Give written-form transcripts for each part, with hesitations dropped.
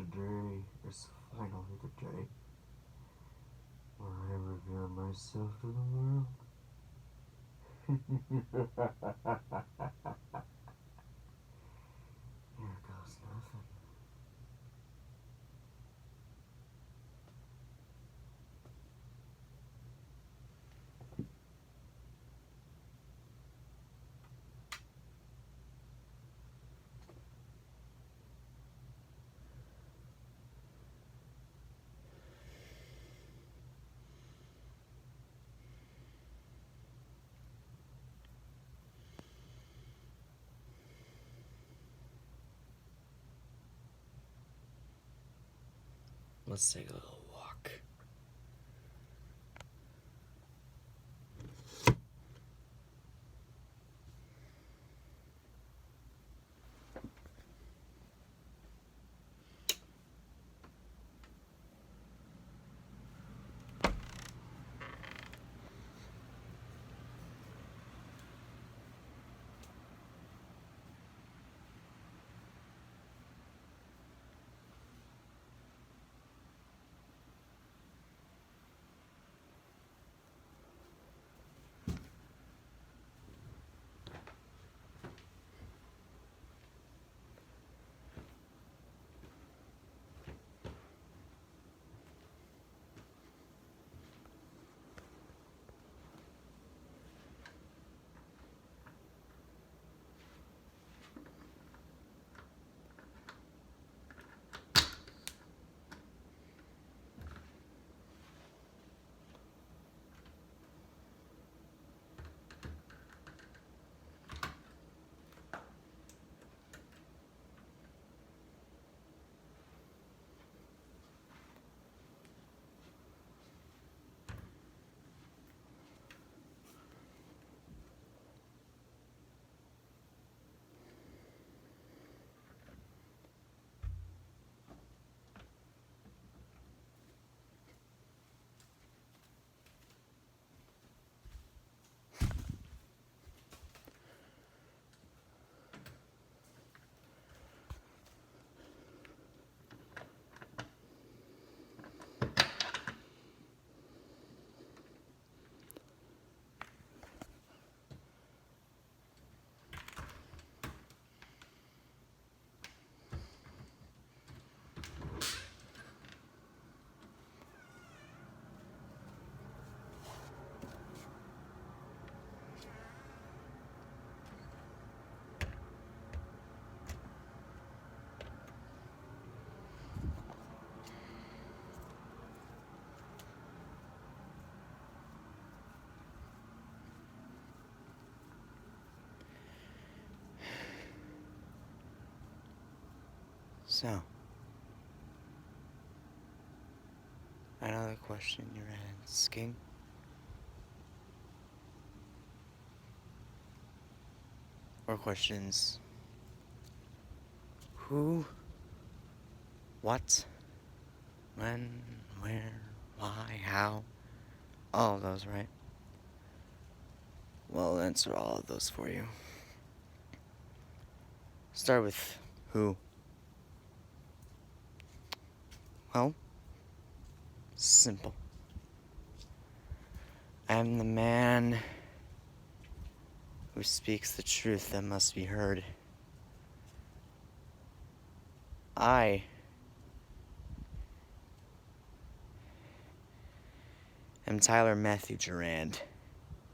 today is finally the day where I reveal myself to the world. Here goes nothing. Let's take a little walk. So, another question you're asking. Or questions. Who? What? When? Where? Why? How? All of those, right? Well, I'll answer all of those for you. Start with who. Well, simple. I'm the man who speaks the truth that must be heard. I am Tyler Matthew Durand,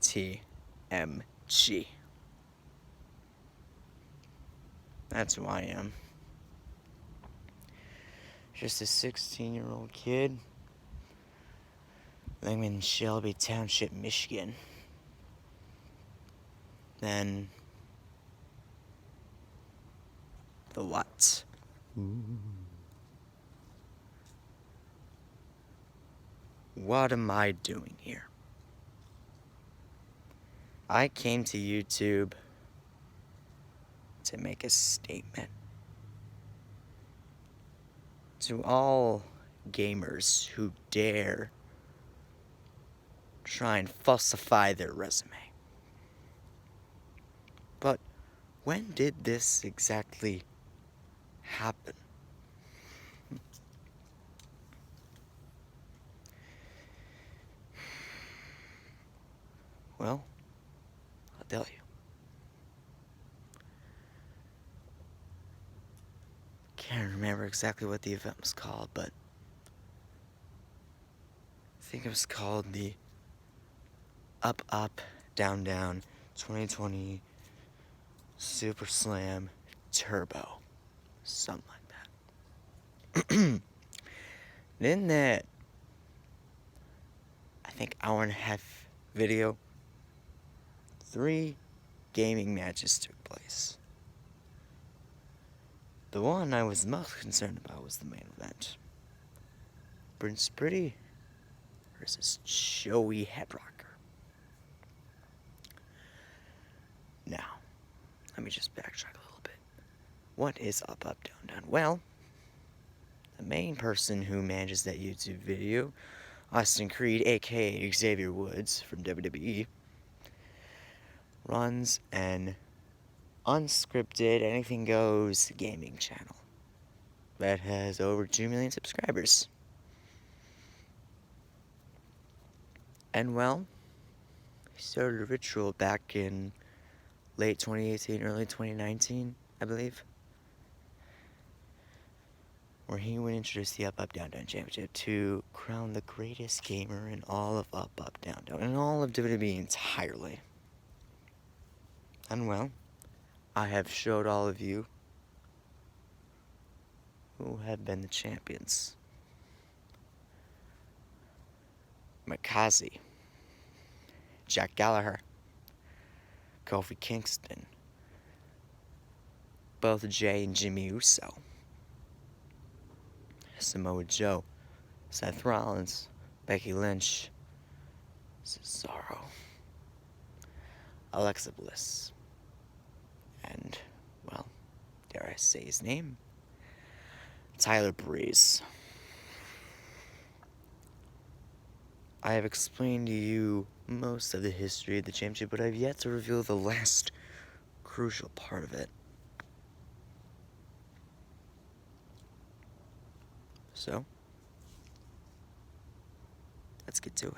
TMG. That's who I am. Just a 16-year-old kid living in Shelby Township, Michigan. Then the what? What am I doing here? I came to YouTube to make a statement. To all gamers who dare try and falsify their resume. But when did this exactly happen? remember exactly what the event was called, but I think it was called the Up Up Down Down 2020 Super Slam Turbo. Something like that. And in that, I think, hour and a half video, 3 gaming matches took place. The one I was most concerned about was the main event. Prince Pretty versus Joey Headrocker. Now, let me just backtrack a little bit. What is Up Up Down Down? Well, the main person who manages that YouTube video, Austin Creed, aka Xavier Woods from WWE, runs an unscripted, anything goes gaming channel that has over 2 million subscribers. And well, he started a ritual back in late 2018, early 2019, I believe, where he would introduce the Up Up Down Down Championship to crown the greatest gamer in all of Up Up Down Down, and all of WWE entirely. And well, I have showed all of you who have been the champions. Mikaze, Jack Gallagher, Kofi Kingston, both Jay and Jimmy Uso, Samoa Joe, Seth Rollins, Becky Lynch, Cesaro, Alexa Bliss, and, well, dare I say his name? Tyler Breeze. I have explained to you most of the history of the championship, but I've yet to reveal the last crucial part of it. So, let's get to it.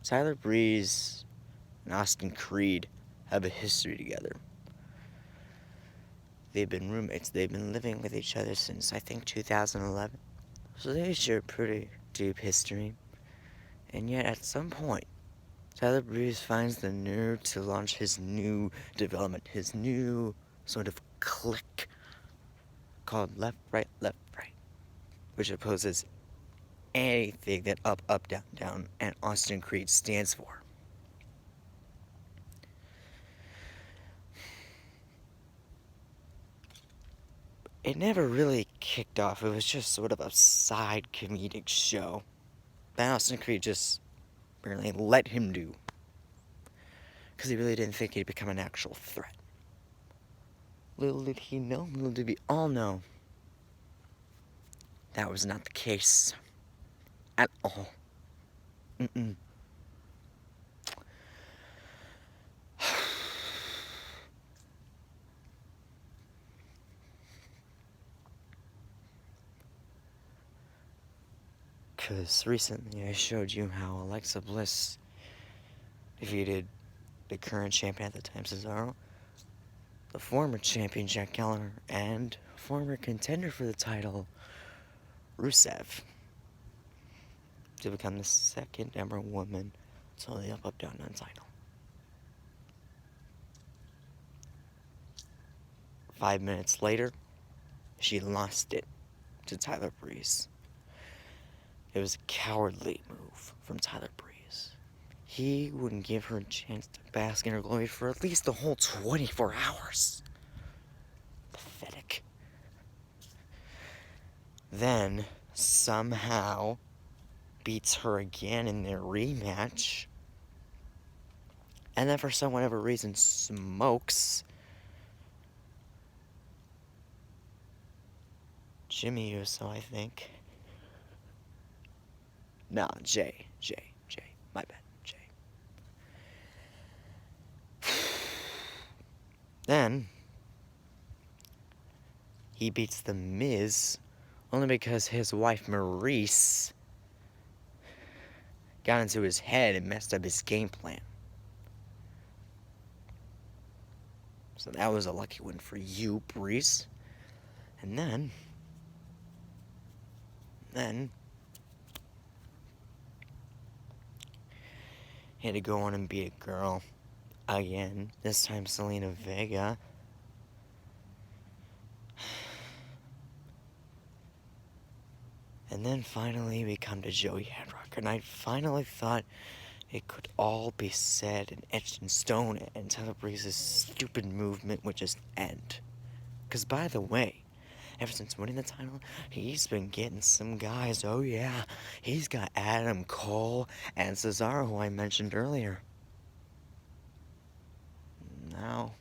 Tyler Breeze and Austin Creed have a history together. They've been roommates. They've been living with each other since, I think, 2011. So they share a pretty deep history. And yet, at some point, Tyler Breeze finds the nerve to launch his new development, his new sort of clique called Left, Right, which opposes anything that Up, Up, Down, Down, and Austin Creed stands for. It never really kicked off. It was just sort of a side comedic show that Austin Creed just barely let him do, because he really didn't think he'd become an actual threat. Little did he know, little did we all know, that was not the case at all. Because recently I showed you how Alexa Bliss defeated the current champion at the time, Cesaro, the former champion, Jack Gallagher, and former contender for the title, Rusev, to become the second ever woman to hold the Up, Up, Down, Down title. 5 minutes later, she lost it to Tyler Breeze. It was a cowardly move from Tyler Breeze. He wouldn't give her a chance to bask in her glory for at least the whole 24 hours. Pathetic. Then, somehow, beats her again in their rematch. And then, for some whatever reason, smokes Jimmy Uso, I think. No, Jay. My bad, Jay. Then, he beats The Miz only because his wife, Maurice, got into his head and messed up his game plan. So that was a lucky win for you, Breeze. And then he had to go on and be a girl again. This time Selena Vega. And then finally we come to Joey Handrock, and I finally thought it could all be said and etched in stone, and Tyler Breeze's stupid movement would just end. Because, by the way, ever since winning the title, he's been getting some guys. Oh yeah, he's got Adam Cole and Cesaro, who I mentioned earlier. Now,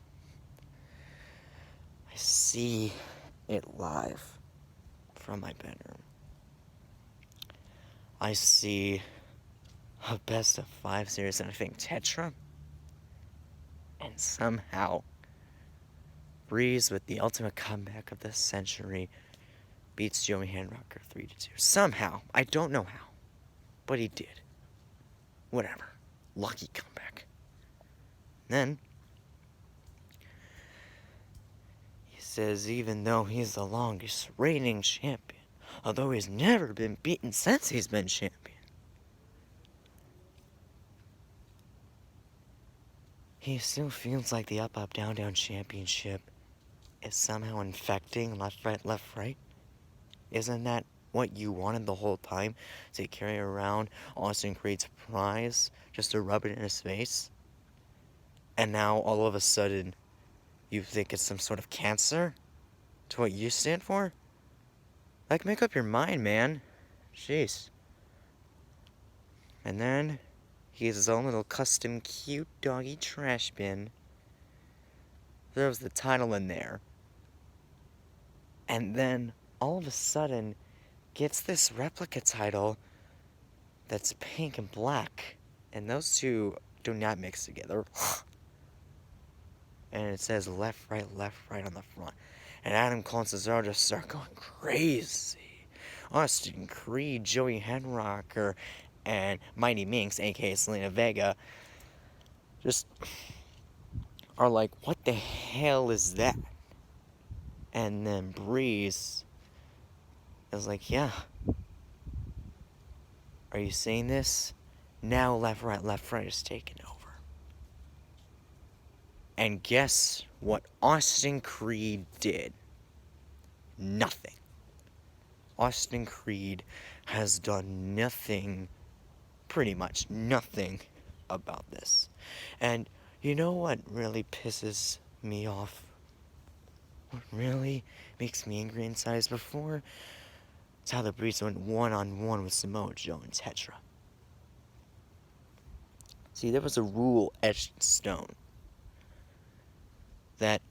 I see it live from my bedroom. I see a best of 5 series, and I think Tetra, and somehow Breeze, with the ultimate comeback of the century, beats Joey Handrocker 3-2. Somehow. I don't know how. But he did. Whatever. Lucky comeback. Then, he says even though he's the longest reigning champion, although he's never been beaten since he's been champion, he still feels like the up, up, down, down championship is somehow infecting left, right, left, right. Isn't that what you wanted the whole time? To carry around Austin Creed's prize just to rub it in his face? And now all of a sudden you think it's some sort of cancer to what you stand for? Like, make up your mind, man. Jeez. And then he has his own little custom cute doggy trash bin. Throws the title in there. And then all of a sudden gets this replica title that's pink and black. And those two do not mix together. And it says left, right on the front. And Adam Cole and Cesaro just start going crazy. Austin Creed, Joey Henrocker, and Mighty Minx, aka Selena Vega, just are like, what the hell is that? And then Breeze is like, yeah. Are you seeing this? Now left, right is taking over. And guess what Austin Creed did? Nothing. Austin Creed has done nothing, pretty much nothing, about this. And you know what really pisses me off? What really makes me angry inside is before Tyler Breeze went one-on-one with Samoa Joe and Tetra. See, there was a rule etched in stone that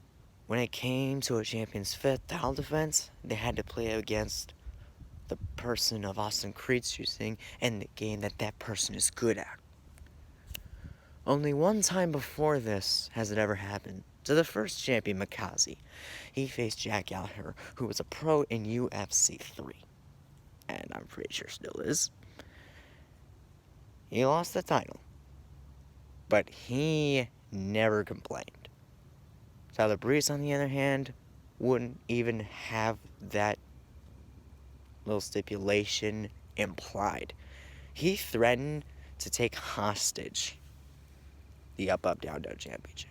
when it came to a champion's fifth title defense, they had to play against the person of Austin Creed's choosing and the game that that person is good at. Only one time before this has it ever happened. To the first champion, Mikaze. He faced Jack Gallagher, who was a pro in UFC 3. And I'm pretty sure still is. He lost the title. But he never complained. Tyler Breeze, on the other hand, wouldn't even have that little stipulation implied. He threatened to take hostage the up, up, down, down championship.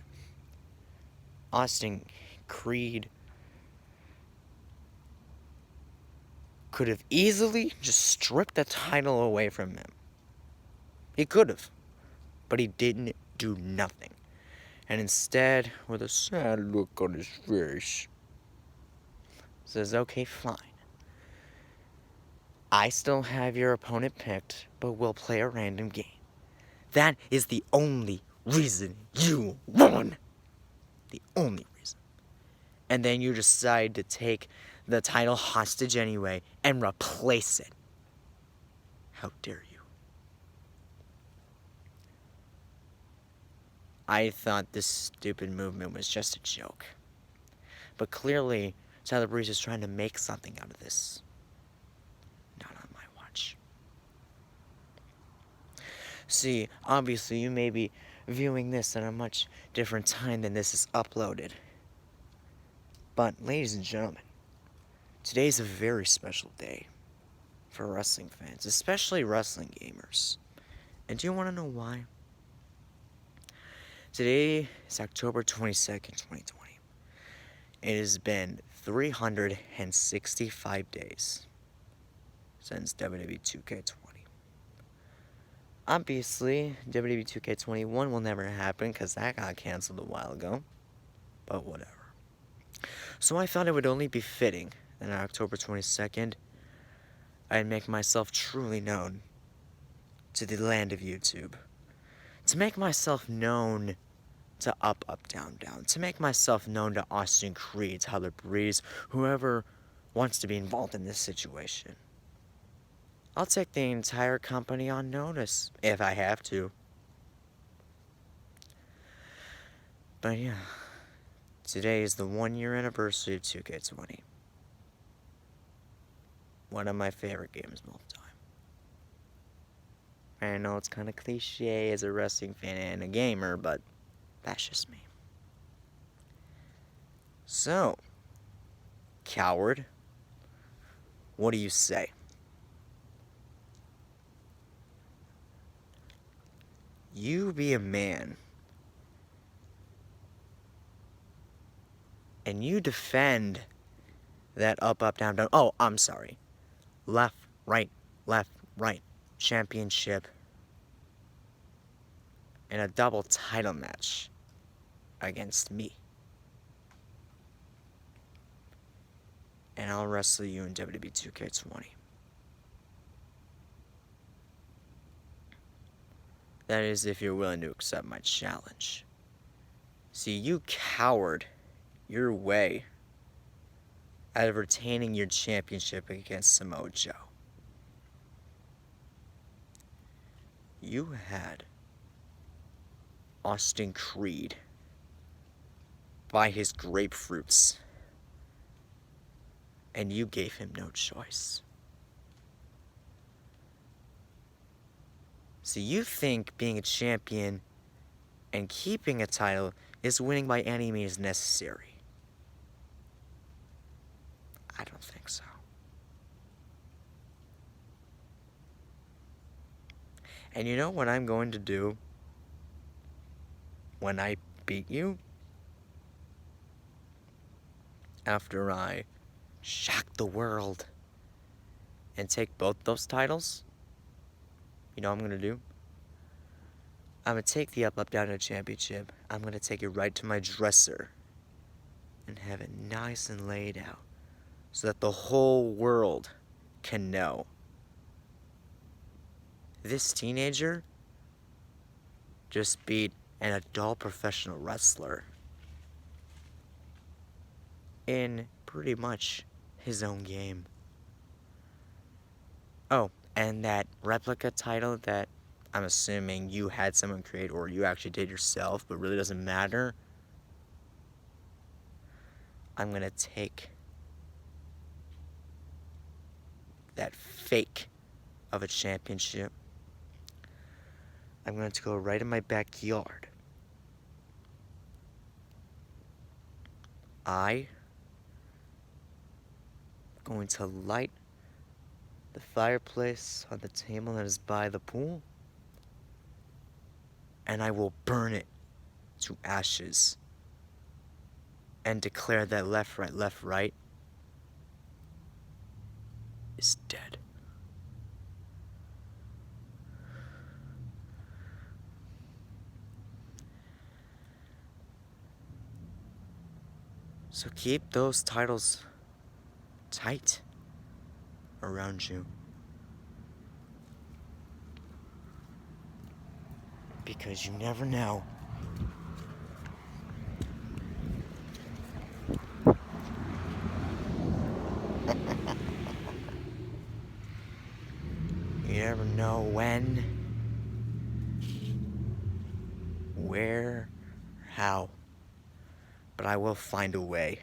Austin Creed could have easily just stripped the title away from him. He could have. But he didn't do nothing. And instead, with a sad look on his face, says, okay, fine. I still have your opponent picked, but we'll play a random game. That is the only reason you won. The only reason. And then you decide to take the title hostage anyway and replace it. How dare you? I thought this stupid movement was just a joke. But clearly, Tyler Breeze is trying to make something out of this. Not on my watch. See, obviously you may be viewing this at a much different time than this is uploaded. But, ladies and gentlemen, today is a very special day for wrestling fans, especially wrestling gamers. And do you want to know why? Today is October 22nd, 2020. It has been 365 days since WWE 2K20. Obviously, WWE 2K21 will never happen because that got canceled a while ago. But whatever. So I thought it would only be fitting that on October 22nd, I'd make myself truly known to the land of YouTube. To make myself known to Up, Up, Down, Down. To make myself known to Austin Creed, Tyler Breeze, whoever wants to be involved in this situation. I'll take the entire company on notice, if I have to. But yeah, today is the 1-year anniversary of 2K20. One of my favorite games of all time. I know it's kind of cliche as a wrestling fan and a gamer, but that's just me. So, coward, what do you say? You be a man, and you defend that up, up, down, down. Oh, I'm sorry. Left, right, championship, in a double title match against me. And I'll wrestle you in WWE 2K20. That is if you're willing to accept my challenge. See, you cowered your way out of retaining your championship against Samoa Joe. You had Austin Creed buy his grapefruits, and you gave him no choice. So you think being a champion and keeping a title is winning by any means necessary. I don't think so. And you know what I'm going to do when I beat you? After I shock the world and take both those titles? You know what I'm going to do? I'm going to take the Up, Up, Down, Down championship. I'm going to take it right to my dresser and have it nice and laid out so that the whole world can know. This teenager just beat an adult professional wrestler in pretty much his own game. Oh, and that replica title that I'm assuming you had someone create or you actually did yourself, but really doesn't matter. I'm gonna take that fake of a championship. I'm going to go right in my backyard. I'm going to light the fireplace on the table that is by the pool, and I will burn it to ashes and declare that left, right is dead. So keep those titles tight around you. Because you never know. You never know when, where, how. But I will find a way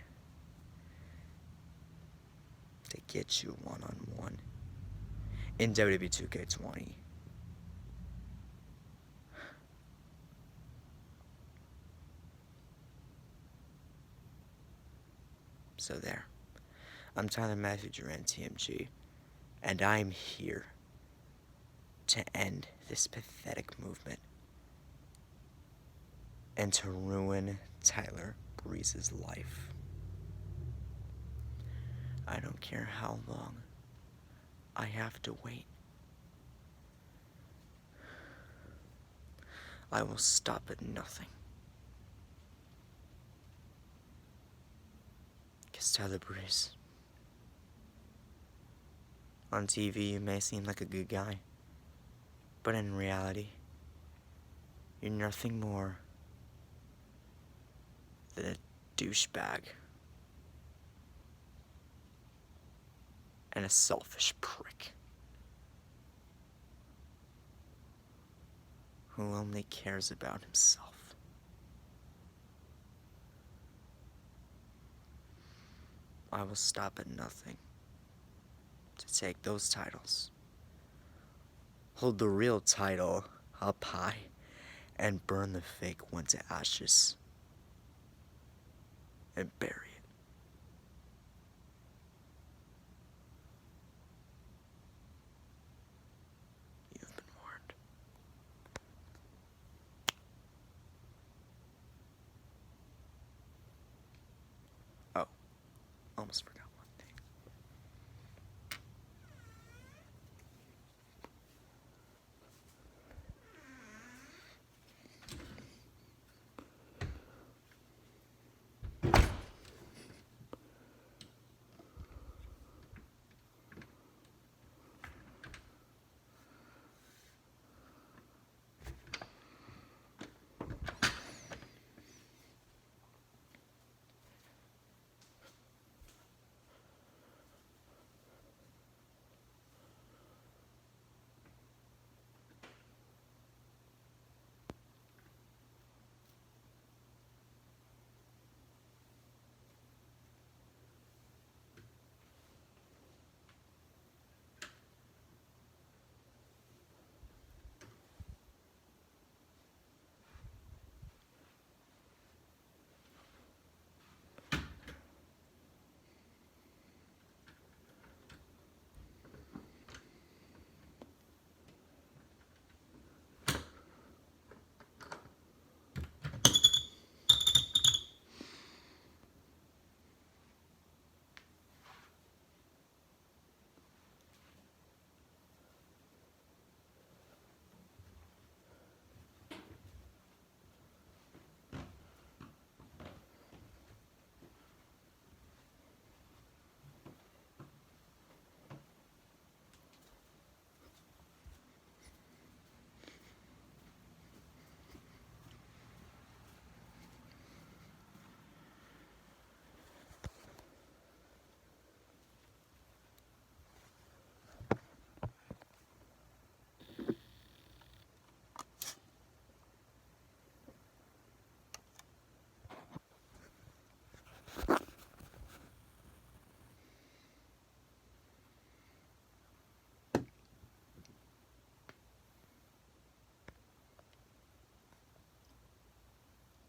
to get you one-on-one in WWE 2K20. So there. I'm Tyler Matthew Duran, TMG, and I'm here to end this pathetic movement and to ruin Tyler Breeze's life. I don't care how long I have to wait. I will stop at nothing. Because Tyler Breeze, on TV you may seem like a good guy, but in reality, you're nothing more than a douchebag and a selfish prick who only cares about himself. I will stop at nothing to take those titles, hold the real title up high, and burn the fake one to ashes and bury it. You've been warned. Oh, almost forgot one thing.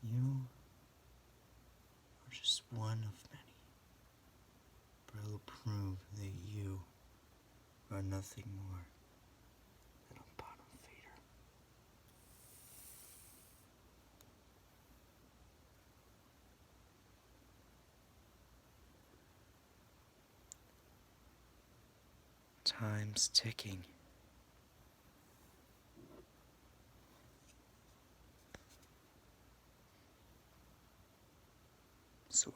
You are just one of many, but I will prove that you are nothing more than a bottom feeder. Time's ticking. So